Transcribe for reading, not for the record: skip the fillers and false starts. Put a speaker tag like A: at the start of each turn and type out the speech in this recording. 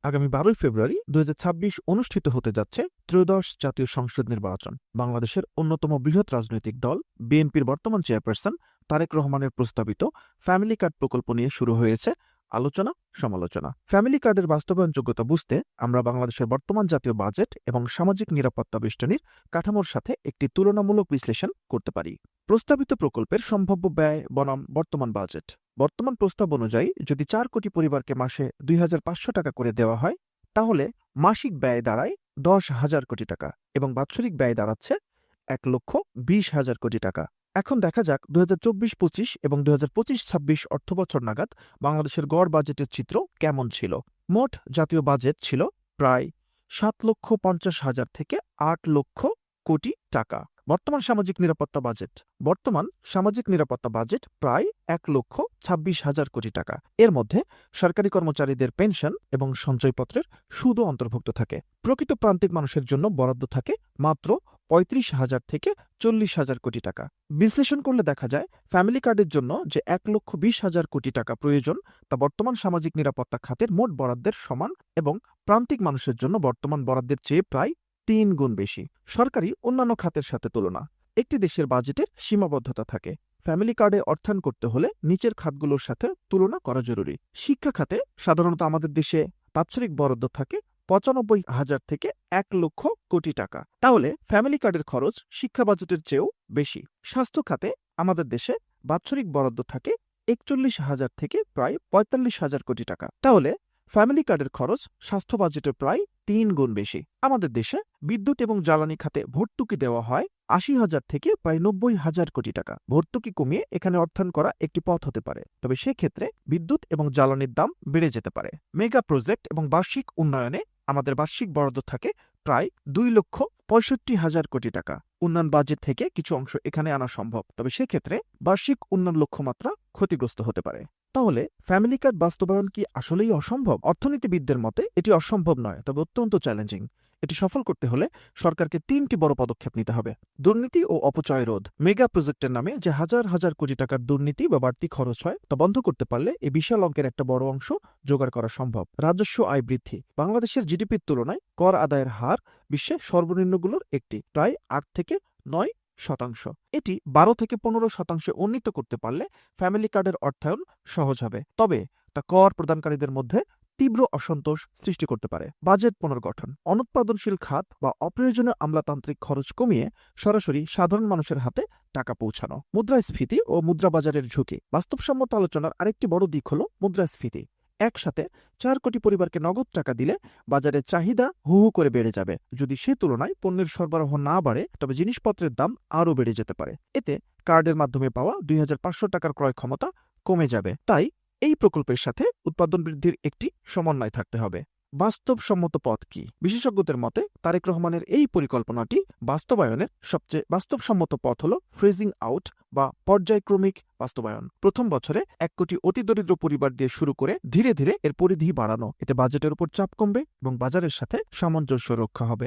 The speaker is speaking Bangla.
A: আগামী ১২ই ফেব্রুয়ারি ২০২৬ অনুষ্ঠিত হতে যাচ্ছে ত্রয়োদশ জাতীয় সংসদ নির্বাচন। বাংলাদেশের অন্যতম বৃহৎ রাজনৈতিক দল বিএনপির বর্তমান চেয়ারপারসন তারেক রহমানের প্রস্তাবিত ফ্যামিলি কার্ড প্রকল্প নিয়ে শুরু হয়েছে আলোচনা সমালোচনা। ফ্যামিলি কার্ডের বাস্তবায়নযোগ্যতা বুঝতে আমরা বাংলাদেশের বর্তমান জাতীয় বাজেট এবং সামাজিক নিরাপত্তা বেষ্টনীর কাঠামোর সাথে একটি তুলনামূলক বিশ্লেষণ করতে পারি। প্রস্তাবিত প্রকল্পের সম্ভাব্য ব্যয় বনাম বর্তমান বাজেট। বর্তমান প্রস্তাব অনুযায়ী যদি ৪ কোটি পরিবারকে মাসে ২৫০০ টাকা করে দেওয়া হয়, তাহলে মাসিক ব্যয় দাঁড়ায় ১০,০০০ কোটি টাকা এবং বাৎসরিক ব্যয় দাঁড়াচ্ছে ১,২০,০০০ কোটি টাকা। এখন দেখা যাক ২০২৪-২৫ এবং ২০২৫-২৬ অর্থবছর নাগাদ বাংলাদেশের গড় বাজেটের চিত্র কেমন ছিল। মোট জাতীয় বাজেট ছিল প্রায় ৭,৫০,০০০ থেকে ৮,০০,০০০ কোটি টাকা। বর্তমান সামাজিক নিরাপত্তা বাজেট প্রায় ১,২৬,০০০ কোটি টাকা। এর মধ্যে সরকারি কর্মচারীদের পেনশন এবং সঞ্চয়পত্রের সুদও অন্তর্ভুক্ত থাকে। প্রকৃত প্রান্তিক মানুষের জন্য বরাদ্দ থাকে মাত্র ৩৫,০০০ থেকে ৪০,০০০ কোটি টাকা। বিশ্লেষণ করলে দেখা যায় ফ্যামিলি কার্ডের জন্য যে ১,২০,০০০ কোটি টাকা প্রয়োজন তা বর্তমান সামাজিক নিরাপত্তা খাতের মোট বরাদ্দের সমান এবং প্রান্তিক মানুষের জন্য বর্তমান বরাদ্দের চেয়ে প্রায় ৩ গুণ বেশি। সরকারি অন্যান্য খাতের সাথে তুলনা। একটি দেশের বাজেটের সীমাবদ্ধতা থাকে। ফ্যামিলি কার্ডে অর্থায়ন করতে হলে নিচের খাতগুলোর সাথে তুলনা করা জরুরি। শিক্ষা খাতে সাধারণত আমাদের দেশে বাৎসরিক বরাদ্দ থাকে ৯৫,০০০ থেকে ১,০০,০০০ কোটি টাকা। তাহলে ফ্যামিলি কার্ডের খরচ শিক্ষা বাজেটের চেয়েও বেশি। স্বাস্থ্য খাতে আমাদের দেশে বাৎসরিক বরাদ্দ থাকে ৪১,০০০ থেকে প্রায় ৪৫,০০০ কোটি টাকা। তাহলে ফ্যামিলি কার্ডের খরচ স্বাস্থ্য বাজেটের প্রায় ৩ গুণ বেশি। আমাদের দেশে বিদ্যুৎ এবং জ্বালানি খাতে ভর্তুকি দেওয়া হয় ৮০,০০০ থেকে প্রায় ৯০,০০০ কোটি টাকা। ভর্তুকি কমিয়ে এখানে অর্থায়ন করা একটি পথ হতে পারে, তবে সেক্ষেত্রে বিদ্যুৎ এবং জ্বালানির দাম বেড়ে যেতে পারে। মেগা প্রজেক্ট এবং বার্ষিক উন্নয়নে আমাদের বার্ষিক বরাদ্দ থাকে প্রায় ২,৬৫,০০০ কোটি টাকা। উন্নয়ন বাজেট থেকে কিছু অংশ এখানে আনা সম্ভব, তবে সেক্ষেত্রে বার্ষিক উন্নয়ন লক্ষ্যমাত্রা ক্ষতিগ্রস্ত হতে পারে। তাহলে ফ্যামিলি কার্ড বাস্তবায়ন কি আসলেই অসম্ভব? অর্থনীতিবিদদের মতে এটি অসম্ভব নয়, তবে অত্যন্ত চ্যালেঞ্জিং। এটি সফল করতে হলে সরকারকে ৩টি বড় পদক্ষেপ নিতে হবে। দুর্নীতি ও অপচয় রোধ। মেগা প্রজেক্টের নামে যে হাজার হাজার কোটি টাকার দুর্নীতি বা বাড়তি খরচ হয় তা বন্ধ করতে পারলে এই বিশাল অঙ্কের একটা বড় অংশ জোগাড় করা সম্ভব। রাজস্ব আয় বৃদ্ধি। বাংলাদেশের জিডিপির তুলনায় কর আদায়ের হার বিশ্বের সর্বনিম্নগুলোর একটি, প্রায় ৮ থেকে ৯%। এটি ১২ থেকে ১৫% উন্নীত করতে পারলে ফ্যামিলি কার্ডের অর্থায়ন সহজ হবে, তবে তা কর প্রদানকারীদের মধ্যে তীব্র অসন্তোষ সৃষ্টি করতে পারে। বাজেট পুনর্গঠন। অনুৎপাদনশীল খাত বা অপ্রয়োজনীয় আমলাতান্ত্রিক খরচ কমিয়ে সরাসরি সাধারণ মানুষের হাতে টাকা পৌঁছানো। মুদ্রাস্ফীতি ও মুদ্রাবাজারের ঝুঁকি। বাস্তবসম্মত আলোচনার আরেকটি বড় দিক হল মুদ্রাস্ফীতি। একসাথে ৪ কোটি পরিবারকে নগদ টাকা দিলে বাজারের চাহিদা হু হু করে বেড়ে যাবে। যদি সে তুলনায় পণ্যের সরবরাহ না বাড়ে তবে জিনিসপত্রের দাম আরও বেড়ে যেতে পারে। এতে কার্ডের মাধ্যমে পাওয়া ২৫০০ টাকার ক্রয় ক্ষমতা কমে যাবে। তাই এই প্রকল্পের সাথে উৎপাদন বৃদ্ধির একটি সমন্বয় থাকতে হবে। বাস্তবসম্মত পথ কি? বিশেষজ্ঞদের মতে তারেক রহমানের এই পরিকল্পনাটি বাস্তবায়নের সবচেয়ে বাস্তবসম্মত পথ হল ফ্রেজিং আউট বা পর্যায়ক্রমিক বাস্তবায়ন। প্রথম বছরে ১ কোটি অতিদরিদ্র পরিবার দিয়ে শুরু করে ধীরে ধীরে এর পরিধি বাড়ানো। এতে বাজেটের উপর চাপ কমবে এবং বাজারের সাথে সামঞ্জস্য রক্ষা হবে।